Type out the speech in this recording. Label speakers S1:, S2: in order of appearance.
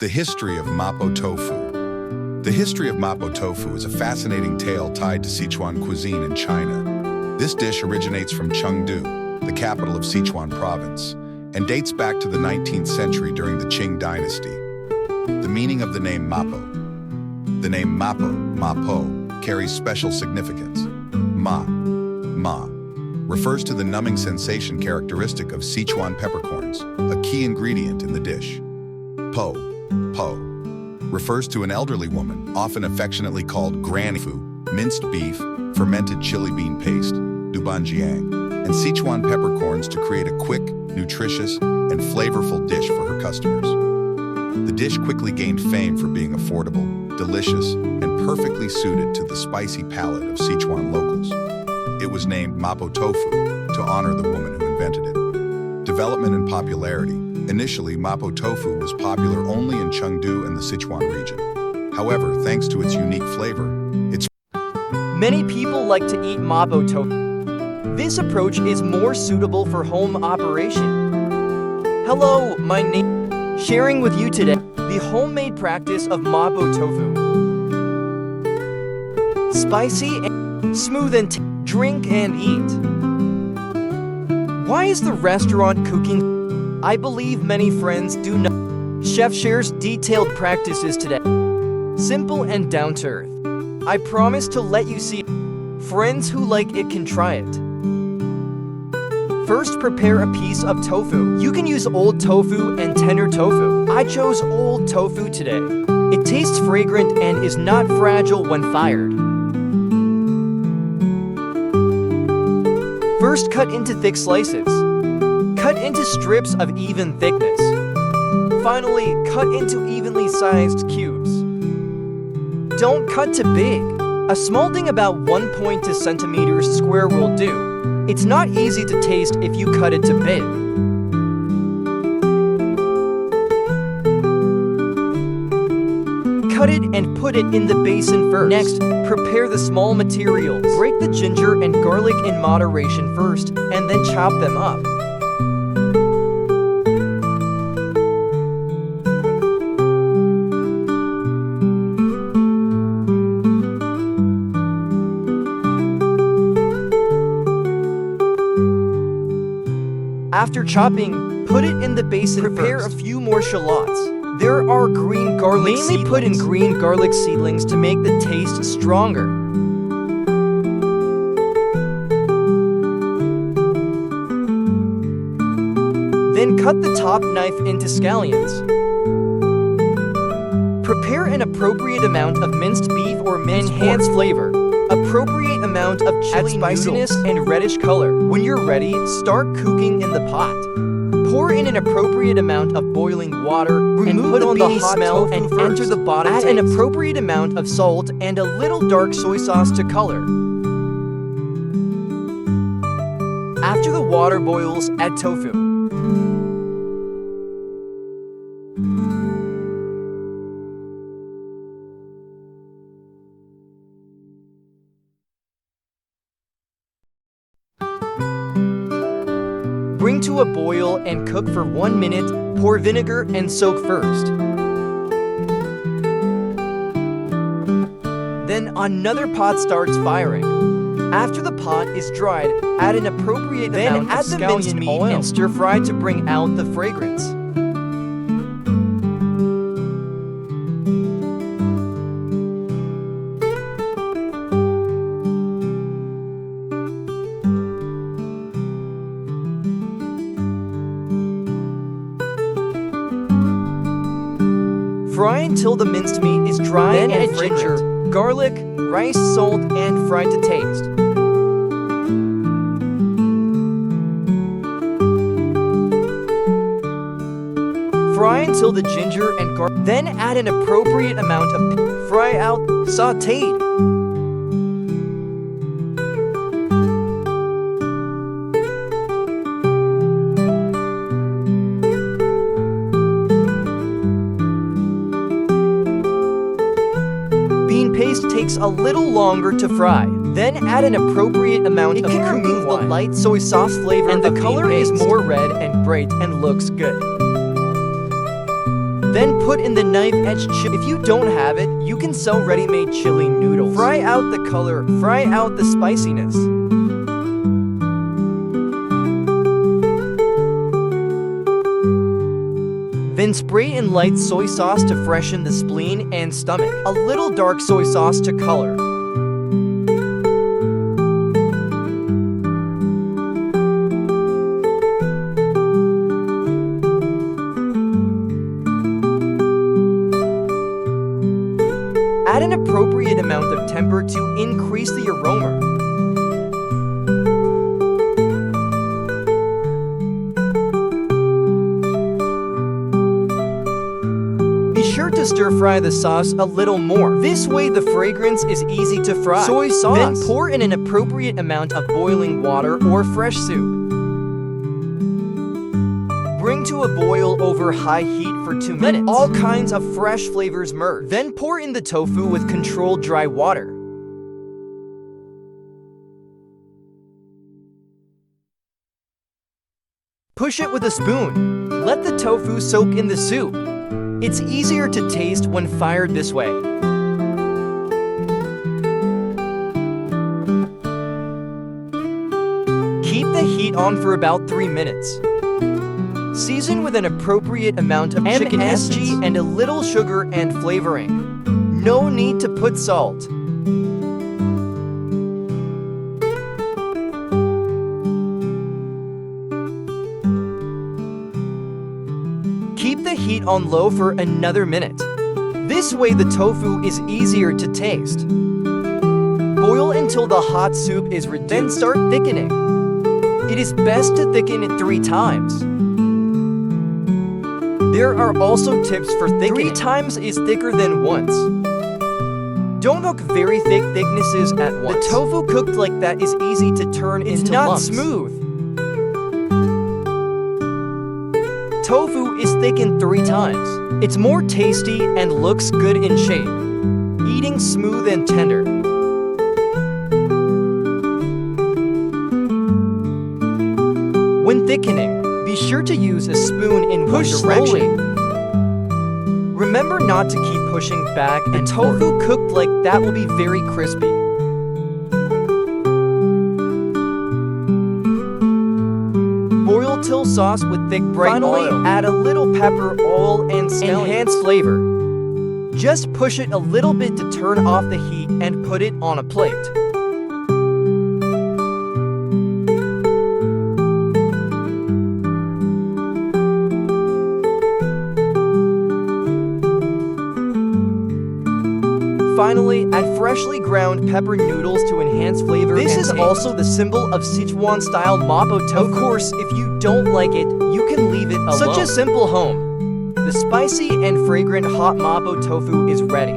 S1: The history of Mapo Tofu. The history of Mapo Tofu is a fascinating tale tied to Sichuan cuisine in China. This dish originates from Chengdu, the capital of Sichuan province, and dates back to the 19th century during the Qing dynasty. The meaning of the name Mapo. The name Mapo, carries special significance. Ma refers to the numbing sensation characteristic of Sichuan peppercorns, a key ingredient in the dish. Po refers to an elderly woman, often affectionately called Granny Fu, minced beef, fermented chili bean paste, dubanjiang, and Sichuan peppercorns to create a quick, nutritious, and flavorful dish for her customers. The dish quickly gained fame for being affordable, delicious, and perfectly suited to the spicy palate of Sichuan locals. It was named Mapo Tofu to honor the woman who invented it. Development and popularity. Initially, Mapo Tofu was popular only in Chengdu and the Sichuan region. However, thanks to its unique flavor,
S2: Many people like to eat Mapo Tofu. This approach is more suitable for home operation. Hello, my name. Sharing with you today the homemade practice of Mapo Tofu. Spicy and smooth and drink and eat. Why is the restaurant cooking? I believe many friends do know. Chef shares detailed practices today. Simple and down to earth. I promise to let you see. Friends who like it can try it. First, prepare a piece of tofu. You can use old tofu and tender tofu. I chose old tofu today. It tastes fragrant and is not fragile when fired. First, cut into thick slices. Cut into strips of even thickness. Finally, cut into evenly sized cubes. Don't cut too big. A small thing about 1.2 centimeters square will do. It's not easy to taste if you cut it too big. Cut it and put it in the basin first. Next, prepare the small materials. Break the ginger and garlic in moderation first, and then chop them up. After chopping, put it in the basin. Prepare first. A few more shallots. There are green garlic seedlings. Mainly put in green garlic seedlings to make the taste stronger. Then cut the top knife into scallions. Prepare an appropriate amount of minced beef or minced enhanced flavor. Appropriate amount of chili spiciness and reddish color. When you're ready, start cooking in the pot. Pour in an appropriate amount of boiling water, remove the beany smell and enter the bottom. Add an appropriate amount of salt and a little dark soy sauce to color. After the water boils, add tofu. Bring to a boil and cook for 1 minute. Pour vinegar and soak first. Then another pot starts firing. After the pot is dried, add an appropriate amount of scallion meat and stir fry to bring out the fragrance. Fry until the minced meat is dry and add ginger, garlic, rice, salt, and fry to taste. Fry until the ginger and garlic. Then add an appropriate amount of fry out, sautéed. Paste takes a little longer to fry. Then add an appropriate amount of cooking remove wine. The light soy sauce flavor and the color is more red and bright and looks good. Then put in the knife-edged chili. If you don't have it, you can sell ready-made chili noodles. Fry out the color, fry out the spiciness. Then spray in light soy sauce to freshen the spleen and stomach. A little dark soy sauce to color. Add an appropriate amount of temper to increase the aroma. Be sure to stir-fry the sauce a little more. This way the fragrance is easy to fry. Soy sauce. Then pour in an appropriate amount of boiling water or fresh soup. Bring to a boil over high heat for 2 minutes. Let all kinds of fresh flavors merge. Then pour in the tofu with controlled dry water. Push it with a spoon. Let the tofu soak in the soup. It's easier to taste when fired this way. Keep the heat on for about 3 minutes. Season with an appropriate amount of chicken essence and a little sugar and flavoring. No need to put salt. Keep the heat on low for another minute. This way the tofu is easier to taste. Boil until the hot soup is reduced. Then start thickening. It is best to thicken it 3 times. There are also tips for thickening. 3 times is thicker than once. Don't cook very thick thicknesses at once. The tofu cooked like that is easy to turn into lumps. It's not smooth. Tofu is thickened 3 times. It's more tasty and looks good in shape. Eating smooth and tender. When thickening, be sure to use a spoon in one direction. Remember not to keep pushing back, and tofu cooked like that will be very crispy. Boil till sauce with thick bright oil. Finally, add a little pepper, oil, and enhance flavor. Just push it a little bit to turn off the heat and put it on a plate. Finally, add freshly ground pepper noodles to enhance flavor. This is also the symbol of Sichuan-style Mapo Tofu. Of course, if you don't like it, you can leave it alone. Such a simple home. The spicy and fragrant hot Mapo Tofu is ready.